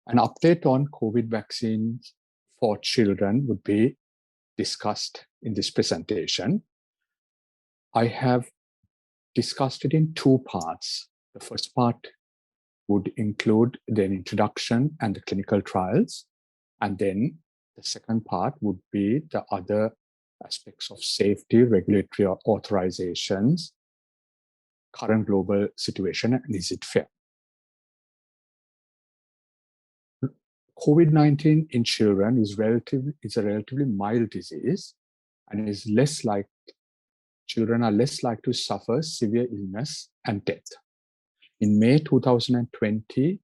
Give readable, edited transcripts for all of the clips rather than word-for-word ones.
An update on COVID vaccines for children would be discussed in this presentation. I have discussed it in two parts. The first part would include the introduction and the clinical trials. And then the second part would be the other aspects of safety, regulatory authorizations, current global situation, and is it fair? COVID-19 in children is a relatively mild disease and is children are less likely to suffer severe illness and death. In May 2020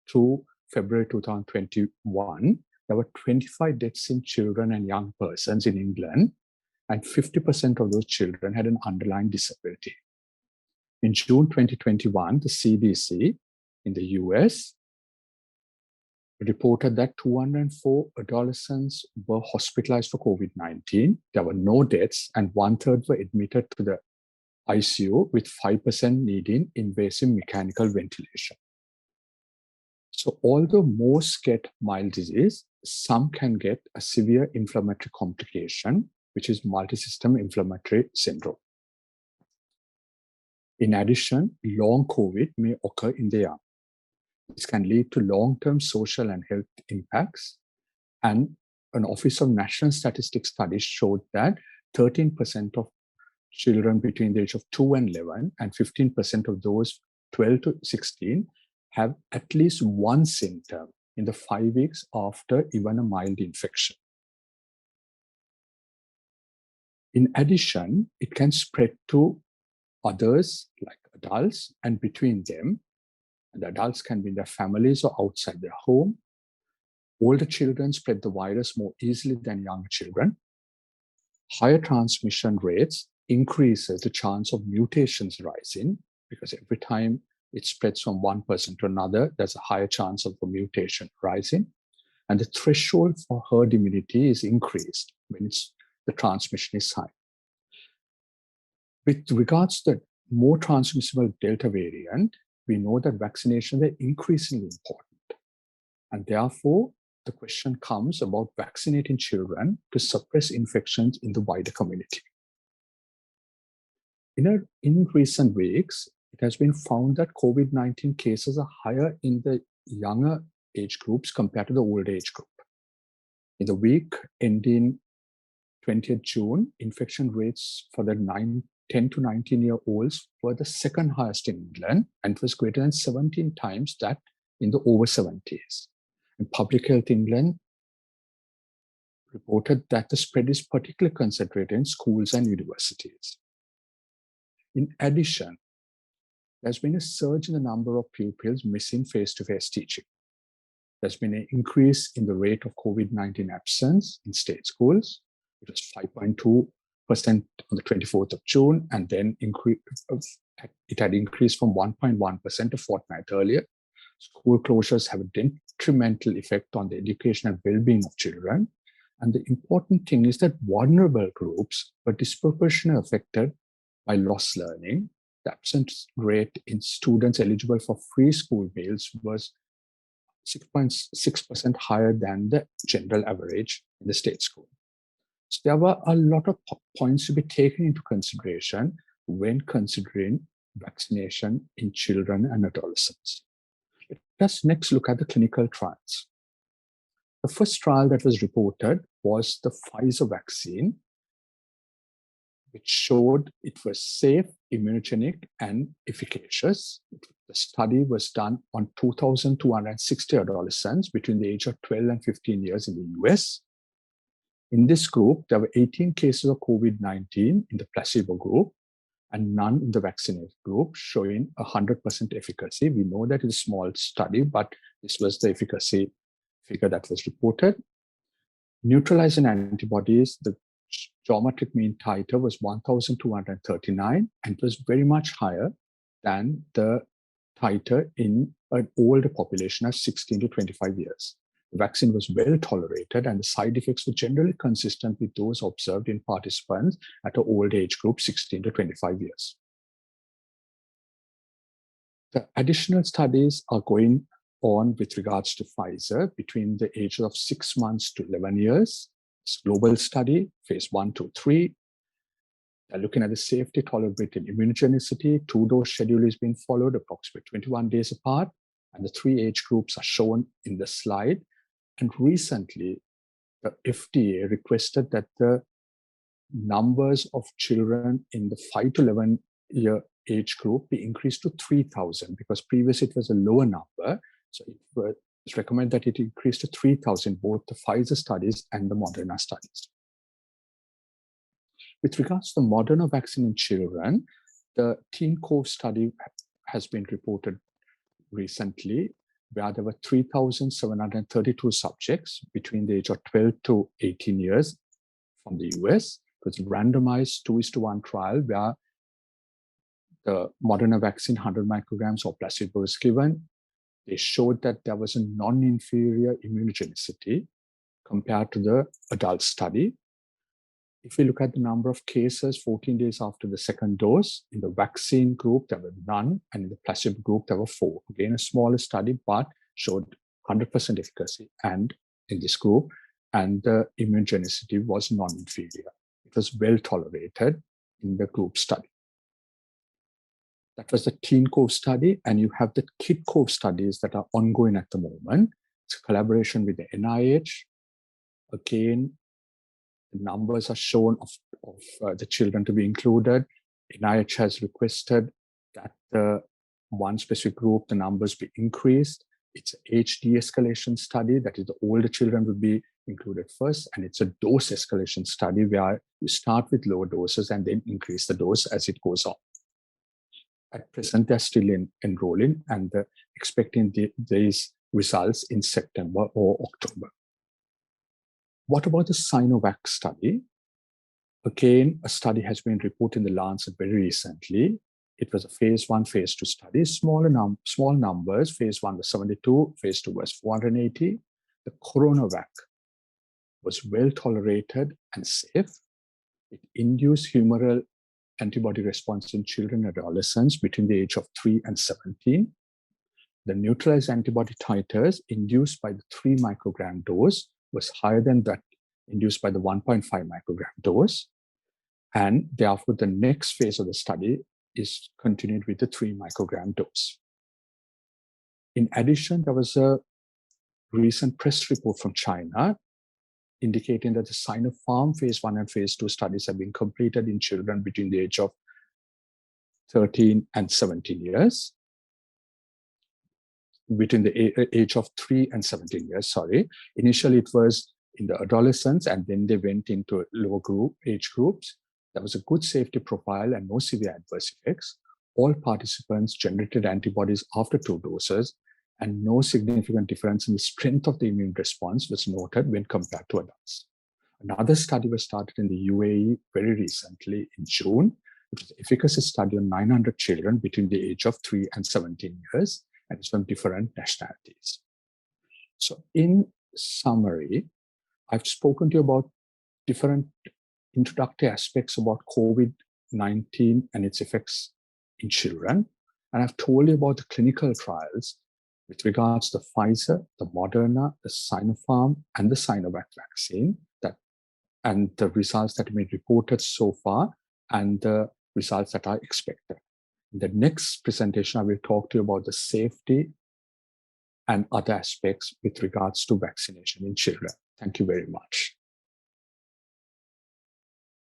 to February 2021, there were 25 deaths in children and young persons in England, and 50% of those children had an underlying disability. In June 2021, the CDC in the US reported that 204 adolescents were hospitalized for COVID-19. There were no deaths, and 1/3 were admitted to the ICU, with 5% needing invasive mechanical ventilation. So although most get mild disease, some can get a severe inflammatory complication, which is multisystem inflammatory syndrome. In addition, long COVID may occur in the young. This can lead to long-term social and health impacts. And an Office of National Statistics study showed that 13% of children between the age of 2 and 11 and 15% of those 12 to 16 have at least one symptom in the 5 weeks after even a mild infection. In addition, it can spread to others like adults and between them. And the adults can be in their families or outside their home. Older children spread the virus more easily than younger children. Higher transmission rates increases the chance of mutations rising, because every time it spreads from one person to another, there's a higher chance of a mutation rising. And the threshold for herd immunity is increased when the transmission is high. With regards to the more transmissible Delta variant, we know that vaccinations are increasingly important. And therefore, the question comes about vaccinating children to suppress infections in the wider community. In recent weeks, it has been found that COVID-19 cases are higher in the younger age groups compared to the older age group. In the week ending 20th June, infection rates for the 10 to 19-year-olds were the second highest in England, and it was greater than 17 times that in the over 70s. And Public Health England reported that the spread is particularly concentrated in schools and universities. In addition, there's been a surge in the number of pupils missing face-to-face teaching. There's been an increase in the rate of COVID-19 absence in state schools. It was 5.2% on the 24th of June, and then it had increased from 1.1% a fortnight earlier. School closures have a detrimental effect on the education and well-being of children. And the important thing is that vulnerable groups were disproportionately affected by lost learning. The absence rate in students eligible for free school meals was 6.6% higher than the general average in the state school. So there were a lot of points to be taken into consideration when considering vaccination in children and adolescents. Let's next look at the clinical trials. The first trial that was reported was the Fisa vaccine, which showed it was safe, immunogenic, and efficacious. The study was done on 2,260 adolescents between the age of 12 and 15 years in the US. In this group, there were 18 cases of COVID-19 in the placebo group and none in the vaccinated group, showing 100% efficacy. We know that it's a small study, but this was the efficacy figure that was reported. Neutralizing antibodies, the geometric mean titer was 1,239, and it was very much higher than the titer in an older population of 16 to 25 years. The vaccine was well tolerated, and the side effects were generally consistent with those observed in participants at an old age group, 16 to 25 years. The additional studies are going on with regards to Pfizer between the ages of 6 months to 11 years. It's a global study, phase 1, 2, 3. They're looking at the safety, tolerability, and immunogenicity. 2-dose schedule is being followed, approximately 21 days apart. And the 3 age groups are shown in the slide. And recently, the FDA requested that the numbers of children in the 5 to 11 year age group be increased to 3,000, because previously it was a lower number. So it's recommended that it increase to 3,000, both the Pfizer studies and the Moderna studies. With regards to the Moderna vaccine in children, the Teen Cove study has been reported recently, where there were 3,732 subjects between the age of 12 to 18 years from the US. It was a randomized 2:1 trial where the Moderna vaccine 100 micrograms or placebo was given. They showed that there was a non-inferior immunogenicity compared to the adult study. If we look at the number of cases 14 days after the second dose, in the vaccine group, there were none, and in the placebo group, there were 4. Again, a smaller study, but showed 100% efficacy and in this group, and the immunogenicity was non-inferior. It was well tolerated in the group study. That was the Teen Cove study, and you have the Kid Cove studies that are ongoing at the moment. It's a collaboration with the NIH. Again, the numbers are shown of the children to be included. NIH has requested that the one specific group, the numbers be increased. It's an age de-escalation study, that is the older children will be included first, and it's a dose escalation study where you start with lower doses and then increase the dose as it goes on. At present, they're still enrolling and expecting these results in September or October. What about the Cyanobac study? Again, a study has been reported in the Lancet very recently. It was a phase 1, phase 2 study, small numbers. Phase 1 was 72, phase 2 was 480. The Cyanobac was well tolerated and safe. It induced humoral antibody response in children and adolescents between the age of 3 and 17. The neutralized antibody titers induced by the 3 microgram dose was higher than that induced by the 1.5 microgram dose. And therefore, the next phase of the study is continued with the 3 microgram dose. In addition, there was a recent press report from China indicating that the Sinopharm phase 1 and phase 2 studies have been completed in children between the age of 13 and 17 years. Between the age of 3 and 17 years, sorry. Initially, it was in the adolescents, and then they went into lower age groups. There was a good safety profile and no severe adverse effects. All participants generated antibodies after 2 doses, and no significant difference in the strength of the immune response was noted when compared to adults. Another study was started in the UAE very recently in June, which is an efficacy study on 900 children between the age of 3 and 17 years, and it's from different nationalities. So in summary, I've spoken to you about different introductory aspects about COVID-19 and its effects in children. And I've told you about the clinical trials with regards to the Pfizer, the Moderna, the Sinopharm, and the Cyanobac vaccine, and the results that have been reported so far, and the results that are expected. In the next presentation, I will talk to you about the safety and other aspects with regards to vaccination in children. Thank you very much.